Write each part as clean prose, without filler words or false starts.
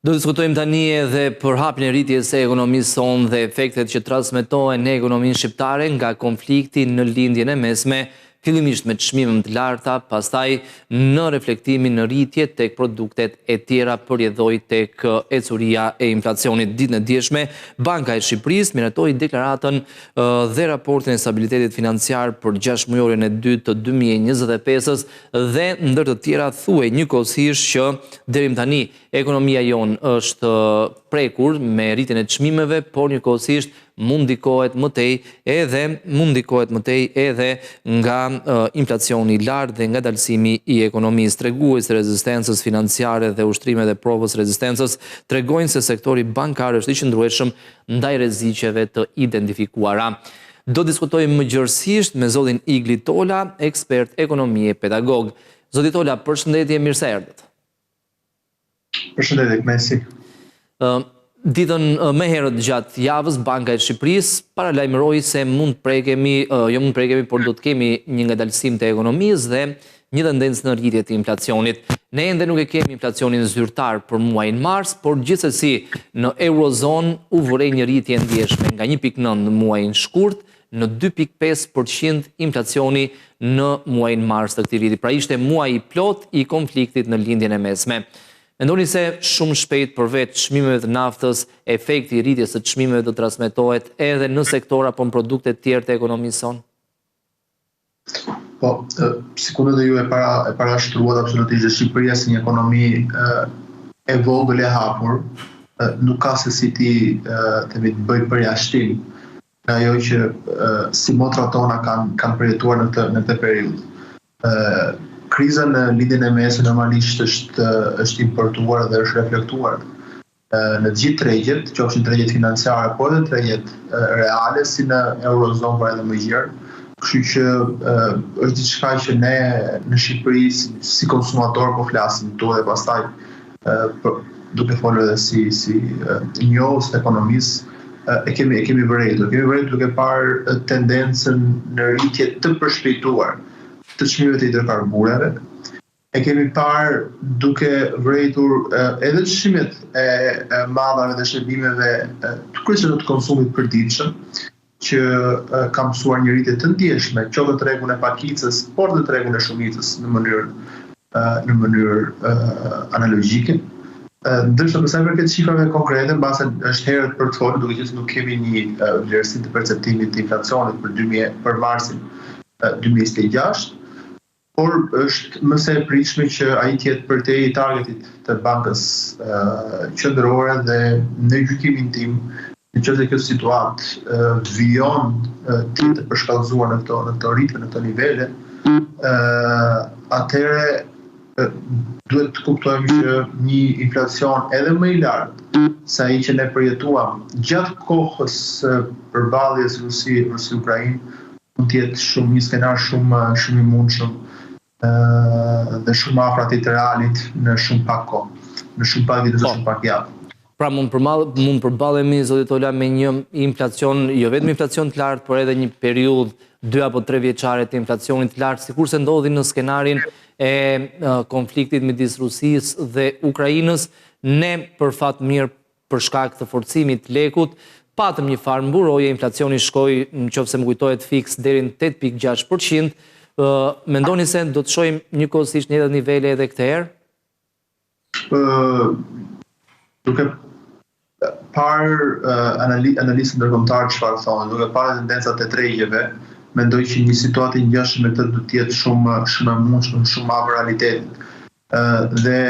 Do të diskutojmë tani edhe për hapjen e rritjes së ekonomisë sonë dhe efektet që transmetohen në ekonominë shqiptare nga konflikti në lindjen e mesme, fillimisht me çmime të larta, pastaj në reflektimin në rritje tek produktet e tjera përjedhoi tek ecuria e inflacionit. Ditën e dieshme, Banka e Shqipërisë miratoi deklaratën dhe raportin e stabilitetit financiar për 6 mujorin e dytë të 2025-s dhe ndër të tjera thuaj njëkohësisht që deri tani ekonomia jon është prekur me rritjen e çmimeve, por njëkohësisht mund ndikohet më tej edhe nga inflacioni i lartë dhe nga dalësimi i ekonomisë. Tregues të rezistencës financiare dhe ushtrimet e provës rezistencës tregojnë se sektori bankar është i qëndrueshëm ndaj rreziqeve të identifikuara. Do diskutojmë më gjërësisht me zotin Igli Tola, ekspert ekonomie pedagog. Zoti Tola, përshëndetje, mirë se erdhët. Përshëndetje, Mesi. Ditën më herët gjatë javës, Banka e Shqipërisë paralajmëroi se mund prekemi, por do të kemi një ngadalësim të ekonomisë dhe një tendencë në rritje të inflacionit. Ne ende nuk e kemi inflacionin zyrtar për muajin mars, por gjithsesi në Eurozonë u vërej një rritje ndjeshme nga 1.9 në muajin shkurt në 2.5% inflacioni në muajin mars të këtij viti. Pra ishte muaji i plot i konfliktit në lindjen e mesme. Mendoni se shumë shpejt përveç çmimeve të naftës, efekti i rritjes së çmimeve do transmetohet edhe në sektor apo në produkte të tjera të ekonomisë sonë? Po, sikundë ju e parashtruat absolutisht, Shqipëria si një ekonomi e vogël e hapur, nuk ka se si ti të bëj përjashtim ajo që si motrat tona kanë përjetuar në këtë periudhë. Kriza në lindjen e mesme normalisht është importuar dhe është reflektuar në gjithë tregjet, qofshin tregjet financiare apo edhe tregjet reale si në Eurozonë por edhe më gjerë. Kështu që është diçka që ne në Shqipëri si konsumator po flasim këtu dhe pastaj duke folur edhe si njohës të ekonomisë e kemi vërejtur. Kemi vërejtur duke parë tendencën në rritje të përshpejtuar të çmimeve të hidrokarbureve. E kemi parë duke vërejtur edhe çmimet e madhave dhe shërbimeve të kryesisht të konsumit përditshëm, që ka mësuar një rritje të ndjeshme, qoftë në tregun e pakicës, por dhe tregun e shumicës në mënyrë analogjike. Ndërsa për sa i përket shifrave konkrete, mbase është herët për të folur, duke qenë se nuk kemi një vlerësim të perceptimit të inflacionit për marsin 2026, por është më së pritshme që ai të jetë përtej i targetit të bankës qendrore dhe në gjykimin tim, nëse kjo situatë vijon të përshkallëzuar në këto ritme, në këto nivele, atëherë duhet të kuptojmë që një inflacion edhe më i lartë se ai që ne përjetuam gjatë kohës përballjes Rusi-Ukrainë mund të jetë një skenar shumë i mundshëm dhe shumë afër atij të realit në shumë pak kohë, në shumë pak vite, shumë pak javë. Pra mund përballemi zoti Tola me një inflacion, jo vetëm inflacion të lartë, por edhe një periudhë 2 apo 3 vjeçare të inflacionit të lartë, sikurse ndodhi në skenarin e konfliktit midis Rusisë dhe Ukrainës. Ne për fat mirë për shkak të forcimit të lekut patëm një farë mburoje, inflacioni shkoi, nëse më kujtohet fiks, deri në 8.6%. Mendoni se do të shohim njëkohësisht në nivele edhe këtë herë? Duke parë analistët ndërkombëtar çfarë thonë, duke parë tendencat e tregjeve, mendoj që një situatë e ngjashme me këtë do të jetë shumë e mundshme, shumë afër realitetit. Dhe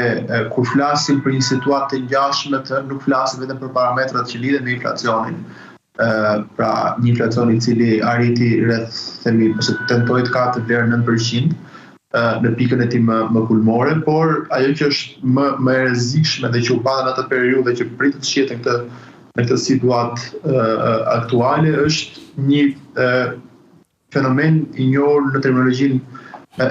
kur flasim për një situatë të ngjashme, nuk flasim vetëm për parametrat që lidhen me inflacionin. Pra një inflacion i cili arriti rreth ose tentoi të katë vlerën 9% në pikën e tij më kulmore, por ajo që është më e rrezikshme dhe që u pa në atë periudhë që pritet të shihet në këtë situatë aktuale është një fenomen i njohur në terminologjinë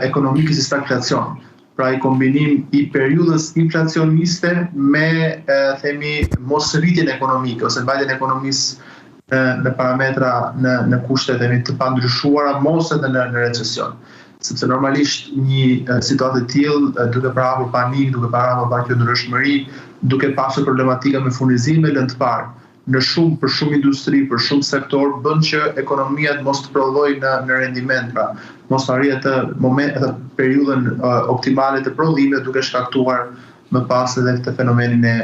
ekonomike si stagflacion. Pra i kombinim i periudhës inflacioniste me themi mosrritjen ekonomike ose mbajtjen e ekonomisë në parametra në kushte të pandryshuara, mos edhe në recesion. Sepse normalisht një situatë e tillë duke parahapur panik, duke parahapur paqëndrueshmëri, duke pasur problematika me furnizime lënë të parë. Për shumë industri, për shumë sektor, bën që ekonomia mos të prodhojë në rendiment, pra mos arrijë atë periudhën optimale të prodhimit, duke shkaktuar më pas edhe këtë fenomenin e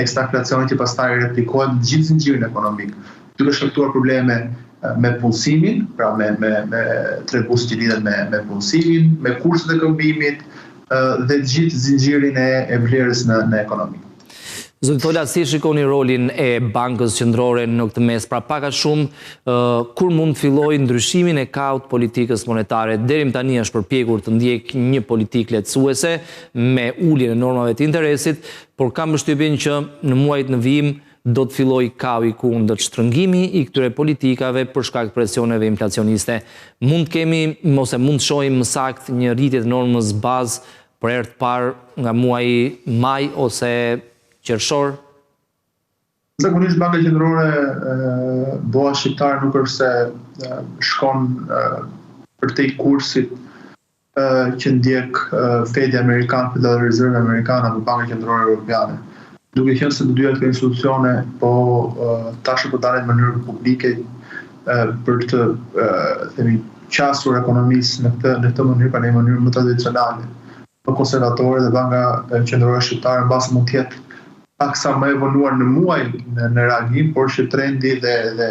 ekstaflacionit që pastaj replikohet në gjithë zinxhirin ekonomik, duke shkaktuar probleme me punësimin, pra me treguesit që lidhen me punësimin, me kurset e këmbimit dhe gjithë zinxhirin e vlerës në ekonomi. Zoti Tola, si shikoni rolin e Bankës Qendrore në këtë mes, pra pak a shumë kur mund të fillojë ndryshimin e kaut politikës monetare? Deri më tani është përpjekur të ndjek një politikë lehtësuese me uljen e normave të interesit, por kam përshtypjen që në muajt në vijim do të fillojë kaui kundër shtrëngimi i këtyre politikave për shkak të presioneve inflacioniste. Mund të kemi ose mund të shohim më saktë një rritje të normës bazë për herë të parë nga muaji maj ose qershor? Zakonisht Banka Qendrore BOA shqiptare nuk është se shkon përtej kursit që ndjek Fedi Amerikan, Federal Reserve Amerikan apo Banka Qendrore Europiane. Duke qenë se të dyja këto institucione tash po dalen në mënyrë publike për të themi qasur ekonomisë në këtë mënyrë, pra në një mënyrë më tradicionale, më konservatore, dhe Banka Qendrore Shqiptare mbas mund të jetë paksa më evoluar në muaj në reagim, por që trendi dhe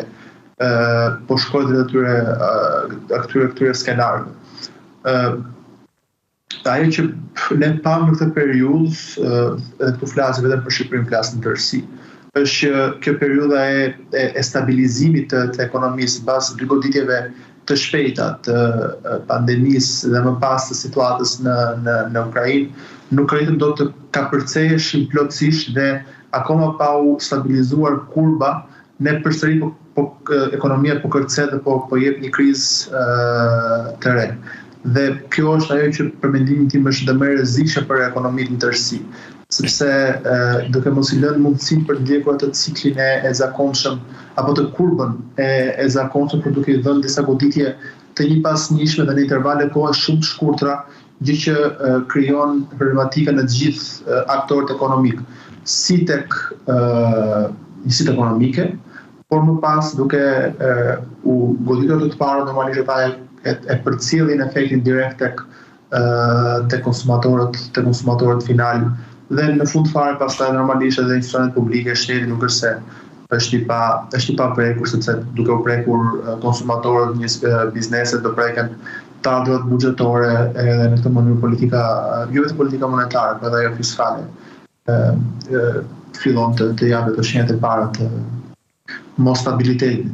po shkojë drejt këtyre skenarëve. Ajo që ne pamë në këtë periudhë, edhe këtu flasim vetëm për Shqipërinë, flas në tërësi, është që kjo periudha e stabilizimit të ekonomisë pas dy goditjeve të shpejta të pandemisë dhe më pas të situatës në Ukrainë, nuk rritëm do të kapërceheshin plotësisht dhe akoma pa u stabilizuar kurba, ne përsëri ekonomia po kërcet dhe po jep një krizë të re. Dhe kjo është ajo që për mendimin tim është dhe më e rrezikshme për ekonominë në tërësi, sepse duke mos i lënë mundësinë për ndjekur atë ciklin e zakonshëm apo të kurbën e zakonshëm, por duke i dhënë disa goditje të njëpasnjëshme dhe në intervale kohe shumë të shkurtra, gjë që krijon problematika në të gjithë aktorët ekonomik, si tek njësitë ekonomike, por më pas duke u goditur të para normalisht ata e përcjellin efektin direkt tek konsumatorët final, dhe në fund fare pastaj normalisht edhe institucionet publike, shteti nuk është se është i pa prekur, sepse duke u prekur konsumatorët, bizneset do preken të ardhurat buxhetore edhe në këtë mënyrë jo vetëm politika monetare, por edhe ajo fiskale fillon të japë të shenjat e para të mos stabilitetit.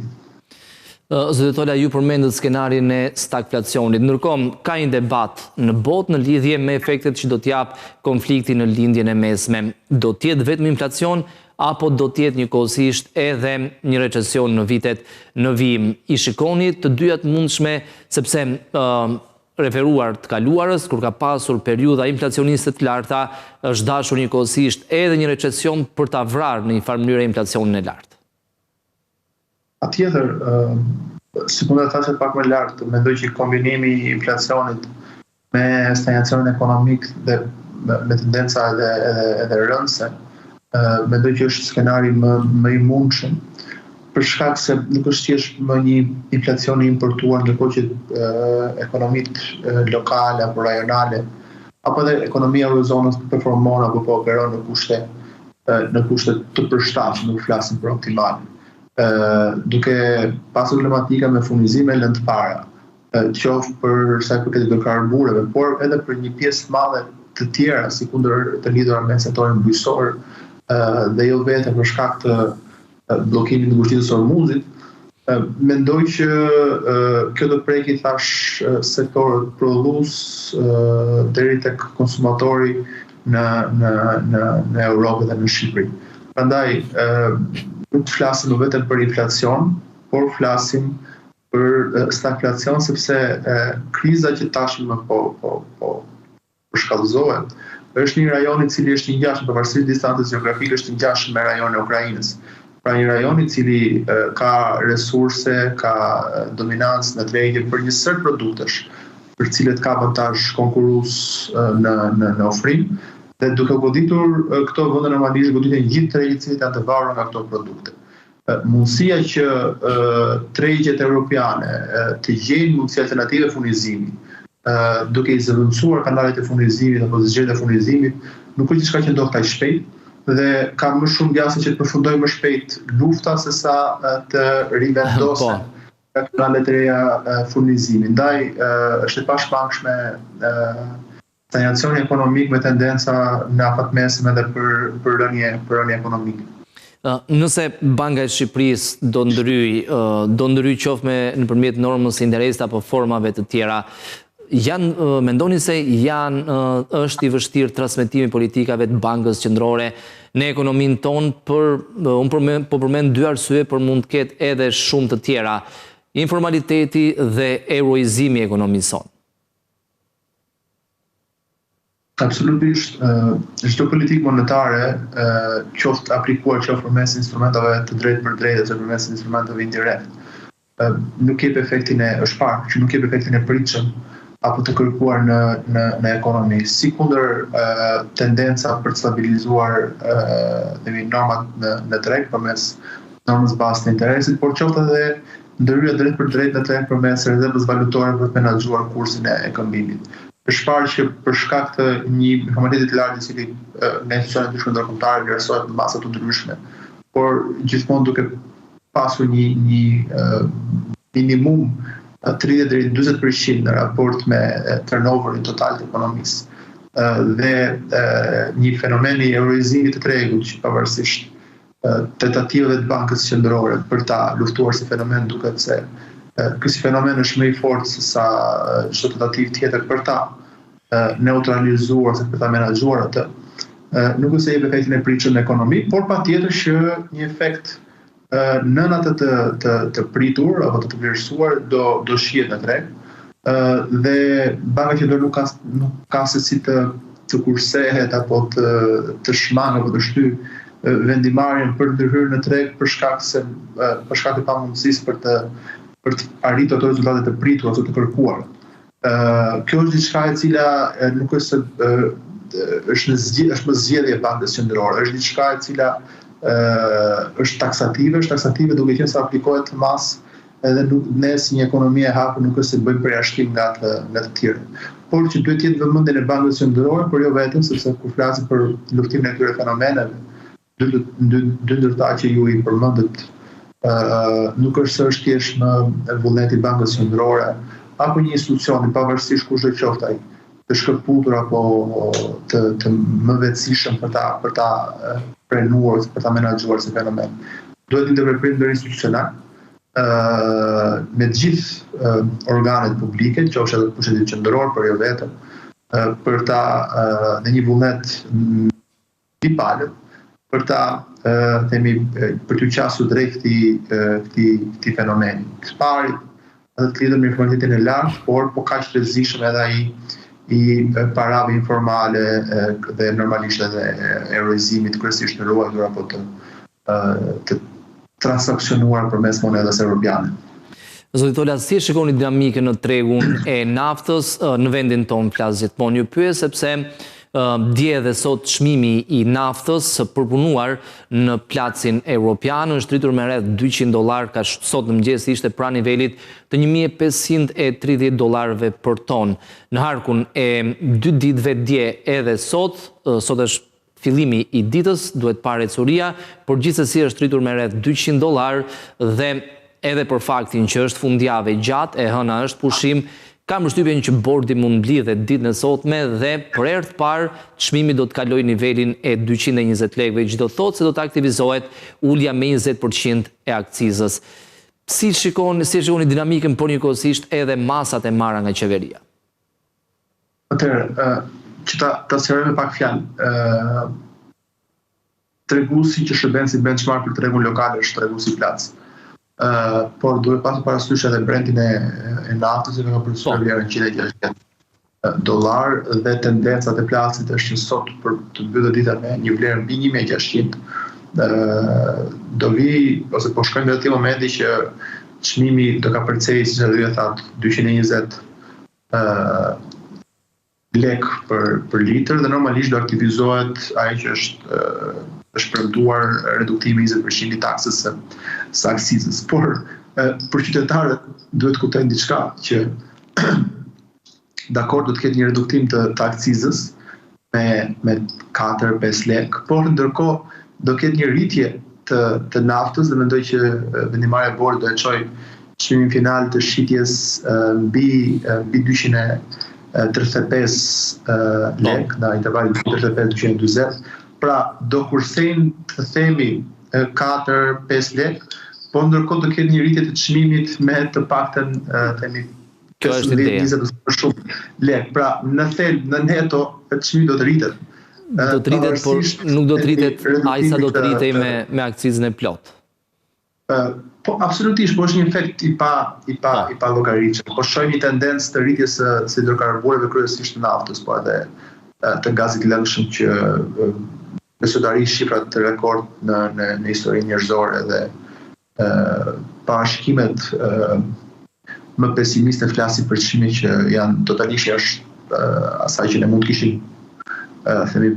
Zoti Tola, ju përmendët skenarin e stagflacionit. Ndërkohë, ka një debat në botë në lidhje me efektet që do t'jap konflikti në lindjen e mesme. Do t'jetë vetëm inflacion apo do t'jetë njëkohësisht edhe një recesion në vitet në vijim? I shikoni të dyja të mundshme, sepse referuar të kaluarës, kur ka pasur periudha inflacioniste të larta, është dashur njëkohësisht edhe një recesion për ta vrarë në një farë mënyrë inflacionin e lartë. Patjetër, si mund të thashë pak më lartë, mendoj që kombinimi i inflacionit me stagnacionin ekonomik dhe me tendenca edhe rëndëse, mendoj që është skenari më i mundshëm, për shkak se nuk është thjesht më një inflacion i importuar, ndërkohë që ekonomitë lokale apo rajonale, apo edhe ekonomia eurozonës performon apo po operon në kushte të përshtatshme, nuk flasim për optimale. Duke pasur problematika me furnizime lënë të para, qoftë për sa i përket hidrokarbureve, por edhe për një pjesë madhe të tjera, si kundër të lidhura me sektorin bujqësor dhe jo vetëm për shkak të bllokimit të ngushëllisë së Hormuzit, mendoj që kjo do preki thash sektorët prodhues deri tek konsumatori në Europë dhe në Shqipëri. Prandaj nuk flasim vetëm për inflacion, por flasim për stagflacion, sepse kriza që tashmë po përshkallëzohet është një rajon i cili është i ngjashëm, pavarësisht distancës gjeografike, është i ngjashëm me rajonin e Ukrainës. Pra një rajon i cili ka resurse, ka dominancë në tregje për një sër produktesh, për cilët ka avantazh konkurrues në ofrim, Dhe duke goditur këto vende normalisht goditen gjithë tregjet që janë të varura nga këto produkte. Mundësia që tregjet europiane të gjejnë mundësi alternative furnizimi, duke i zëvendësuar kanalet e furnizimit apo zgjedhjet e furnizimit, nuk është diçka që ndodh kaq shpejt dhe ka më shumë djase që të përfundojë më shpejt lufta sesa të rivendosen kanalet e reja furnizimi. Ndaj është e pashmangshme stagnacioni ekonomik me tendenca në afatmesme dhe për rënje ekonomike. Nëse Banka e Shqipërisë do ndryj qoftë nëpërmjet normës së interesit apo formave të tjera, mendoni se është i vështirë transmetimi politikave të Bankës Qendrore në ekonominë tonë unë po përmend dy arsye, por mund të ketë edhe shumë të tjera, informaliteti dhe euroizimi i ekonomisë sonë? Absolutisht, çdo politikë monetare, qoftë aplikuar qoftë përmes instrumentave të drejtë për drejtë ose përmes instrumentave indirekt, nuk jep efektin është parë që nuk jep efektin e pritshëm apo të kërkuar në ekonomi. Sikundër tendenca për të stabilizuar normat në treg përmes normës bazë të interesit, por qoftë edhe ndërhyrja drejt për drejt në treg përmes rezervës valutore për të menaxhuar kursin e këmbimit. Është parë që për shkak të një informatiti të lartë i cili nga institucionet ndryshme ndërkombëtare vlerësohet në masa të ndryshme, por gjithmonë duke pasur një minimum 30 deri 40% në raport me turnoverin total të ekonomisë dhe një fenomen i euroizimit të tregut që pavarësisht tentativave të Bankës Qendrore për ta luftuar si fenomen, duket se ky fenomen është më i fortë se sa çdo tentativë tjetër për ta neutralizuar ose për ta menaxhuar atë. Nuk është se jep efektin e pritshëm në ekonomi, por patjetër që një efekt nën atë të pritur apo të vlerësuar do shihet në treg. Dhe Banka Qendrore nuk ka se si të kursehet apo të shmangë apo të shtyjë vendimarrjen për ndërhyrje në treg për shkak të pamundësisë për të arritur ato rezultate të pritura ose të kërkuara. Kjo është diçka e cila nuk është është më zgjedhje e Bankës Qendrore, është diçka e cila është taksative duke qenë se aplikohet në masë edhe ne si një ekonomi e hapur nuk është se bëjmë përjashtim nga të tjerët. Por që duhet jetë vëmendjen e Bankës Qendrore, por jo vetëm, sepse kur flasim për luftimin e këtyre fenomeneve, dy ndërta që ju i përmendët, nuk është se është thjesht në vullneti i Bankës Qendrore apo një institucioni, pavarësisht kush do qoftë ai, të shkëputur apo të më vetësishëm për ta prenuar, për ta menaxhuar si fenomen. Duhet një veprim interinstitucional me të gjithë organet publike, qofshin edhe pushtetit qendror, por jo vetëm, për ta në një vullnet i palët, për ta për t'u qasur drejt këtij fenomeni. Së pari, edhe të lidhur me informalitetin e lartë, por po kaq të rrezikshëm edhe ai i parave informale dhe normalisht edhe euroizimit kryesisht të ruajtur apo të transaksionuar përmes monedhës europiane. Zoti Tola, si shikoni dinamikën në tregun e naftës në vendin tonë, flas gjithmonë ju pyet sepse dje dhe sot çmimi i naftës përpunuar në placin europian është rritur me rreth $200, ka sot në mëngjes ishte pranë nivelit të $1.530 për ton. Në harkun e 2 ditëve dje edhe sot është fillimi i ditës, duhet parë ecuria, por gjithsesi është rritur me rreth $200 dhe edhe për faktin që është fundjavë gjatë, e hëna është pushim, kam përshtypjen që bordi mund mblidhe ditën e sotme dhe për herë të parë çmimi do të kalojë nivelin e 220 lekëve, që do thotë se do të aktivizohet ulja me 20% e akcizës. Si shikoni dinamikën, por njëkohësisht edhe masat e marra nga qeveria? Atëherë, që ta sqaroj me pak fjalë, treguesi që shërben si benchmark për tregun lokal është treguesi plac. Por duhet pasur parasysh edhe brendin e naftës që ka përcjellur vlerën $160 dhe tendencat e placit është që sot për të mbyllur dita me një vlerë mbi 1600 do vi ose po shkojmë në atë momenti që çmimi do ka përcejë, siç e thatë, 220 lek për litër dhe normalisht do aktivizohet ai që është premtuar reduktimi 20% i taksës së aksizës. Por për qytetarët duhet kuptojnë diçka që dakord do të ketë një reduktim të aksizës me 4-5 lek, por ndërkohë do ketë një rritje të naftës dhe mendoj që vendimarrja e Bordit do e çojë çmimin final të shitjes mbi 235 lek, në intervalin 35-240. Pra do kursejnë të themi 4-5 lek, po ndërkohë do ketë një rritje të çmimit me të paktën themi 15-20 për shumë lek. Pra në thelb, në neto, çmimi do të rritet. Do të rritet, por nuk do të rritet aq sa do të rritej me akcizën e plot. Po absolutisht, po është një efekt i pa llogaritshëm. Po shohim një tendencë të rritjes së hidrokarbureve, kryesisht të naftës, po edhe të gazit lëngshëm që besodarisht shifrat të rekord në historinë njerëzore dhe parashikimet më pesimiste flasin për çmime që janë totalisht jashtë asaj që ne mund të kishim themi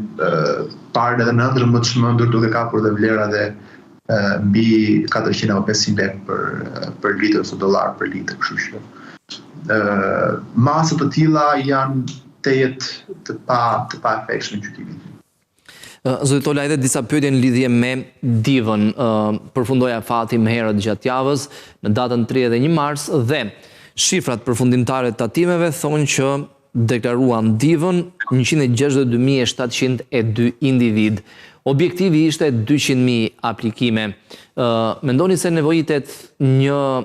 parë edhe në ëndër më të çmendur duke kapur dhe vlera dhe mbi 400 apo 500 lek për litër ose dollar për litër, kështu që masat të tilla janë tejet të pa efektshme në qytetin. Zoti Tola, edhe disa pyetje në lidhje me Divën. Përfundoja fati më herët gjatë javës në datën 31 mars dhe shifrat përfundimtare të tatimeve thonë që deklaruan Divën 162.702 individ. Objektivi ishte 200.000 aplikime. Mendoni se nevojitet një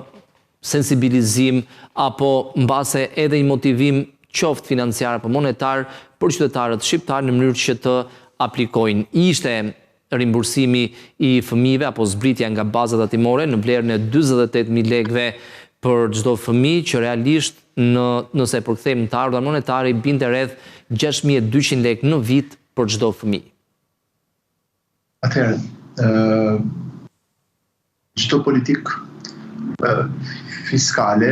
sensibilizim apo mbase edhe një motivim qoftë financiar apo monetar për qytetarët shqiptar në mënyrë që të aplikojnë? Ishte rimbursimi i fëmijëve apo zbritja nga bazat tatimore në vlerën e 48.000 lekëve për çdo fëmijë, që realisht nëse përkthejmë të ardhurat monetare i binte rreth 6.200 lekë në vit për çdo fëmijë. Atëherë, çdo politikë fiskale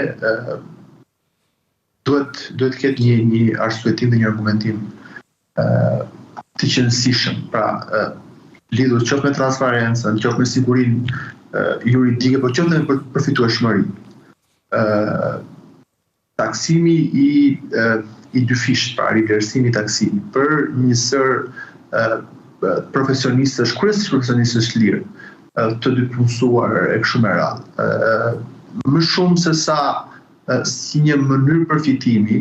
duhet ketë një arsyetim dhe një argumentim të qëndësishëm. Pra, lidhur qoftë me transparencën, qoftë me sigurinë juridike, por qoftë me përfitueshmërinë. Taksimi i dyfisht, pra rivlerësimi i taksimit për njësër profesionistësh, kryesisht profesionistësh lirë, të dypunësuar e kështu me radhë. Më shumë se sa si një mënyrë përfitimi,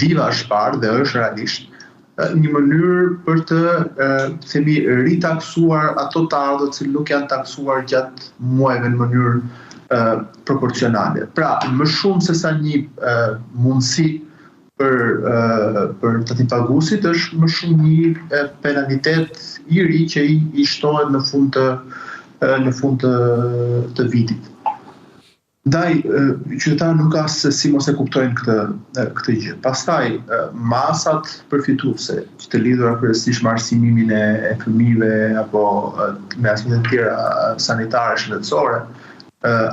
Diva është parë dhe është realisht një mënyrë për të themi ritaksuar ato të ardhët që nuk janë taksuar gjatë muajve në mënyrë proporcionale. Pra, më shumë se sa një mundësi për tatimpaguesit është më shumë një penalitet i ri që i shtohet në fund të vitit. Ndaj, qytetarët nuk ka se si mos e kuptojnë këtë gjë. Pastaj, masat përfituese, që të lidhura kryesisht me arsimimin e fëmijëve apo me aspekte të tjera sanitare, shëndetësore,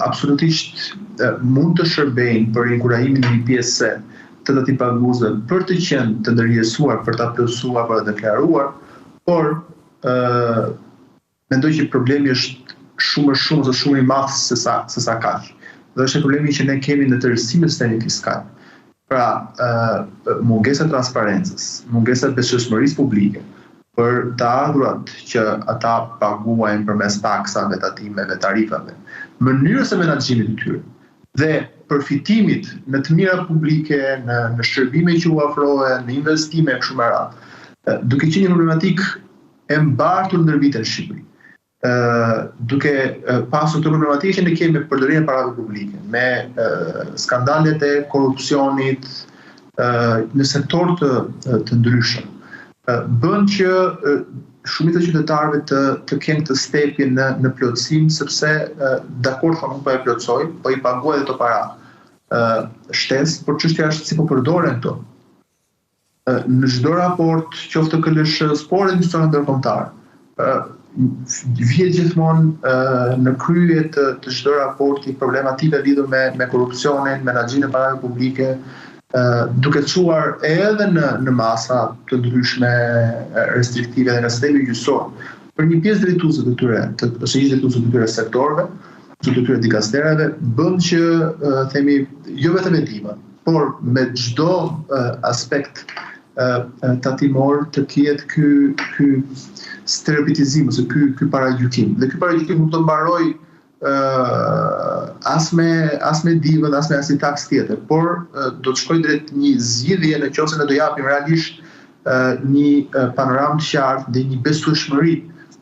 absolutisht mund të shërbejnë për inkurajimin e një pjese të tatimpaguesve për të qenë të ndërmjetësuar, për ta plotësuar, për të deklaruar, por mendoj që problemi është shumë i madh se sa kaq. Dhe është problemi që ne kemi në tërësimin e sistemit fiskal. Pra, mungesa e transparencës, mungesa e besueshmërisë publike për të ardhurat që ata paguajnë përmes taksave, tatimeve, tarifave, mënyrës së menaxhimit të tyre dhe përfitimit në të mira publike, në shërbime që u ofrohen, në investime e kështu me radhë, duke qenë një problematik e mbartur ndër vite në Shqipëri. Duke pasur të problematikë që ne kemi me përdorimin e parave publike, me skandalet e korrupsionit në sektor të ndryshëm, bën që shumica e qytetarëve të kenë këtë stepje në plotësim, sepse dakord thonë po e plotësoj, po i paguaj ato para shtesë, por çështja është si po përdoren këto. Në çdo raport, qoftë KLSH-s, por edhe institucionet ndërkombëtare, vjet gjithmonë në krye të çdo raporti problematika lidhur me korrupsionin, menaxhimin e parave publike, duke çuar edhe në masa të ndryshme restriktive dhe në sistemi gjyqësor për një pjesë drejtuese të tyre, të shënjës drejtuese të tyre sektorëve, të tyre dikasterave, bën që themi jo vetëm me ndihmën, por me çdo aspekt tatimor të ketë ky stereotipizim ose ky paragjykim. Dhe ky paragjykim nuk do të mbaroj as me divën, as me asnjë taks tjetër, por do të shkoj drejt një zgjidhje nëse ne do japim realisht një panoramë të qartë dhe një besueshmëri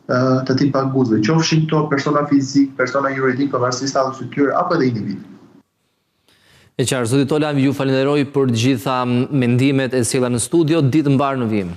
të atij paguesve, qofshin këto persona fizik, persona juridik, pavarësisht statusit të tyre apo edhe individ. E qartë, zoti Tola, ju falenderoj për të gjitha mendimet e sjellja në studio, ditë mbar në vim.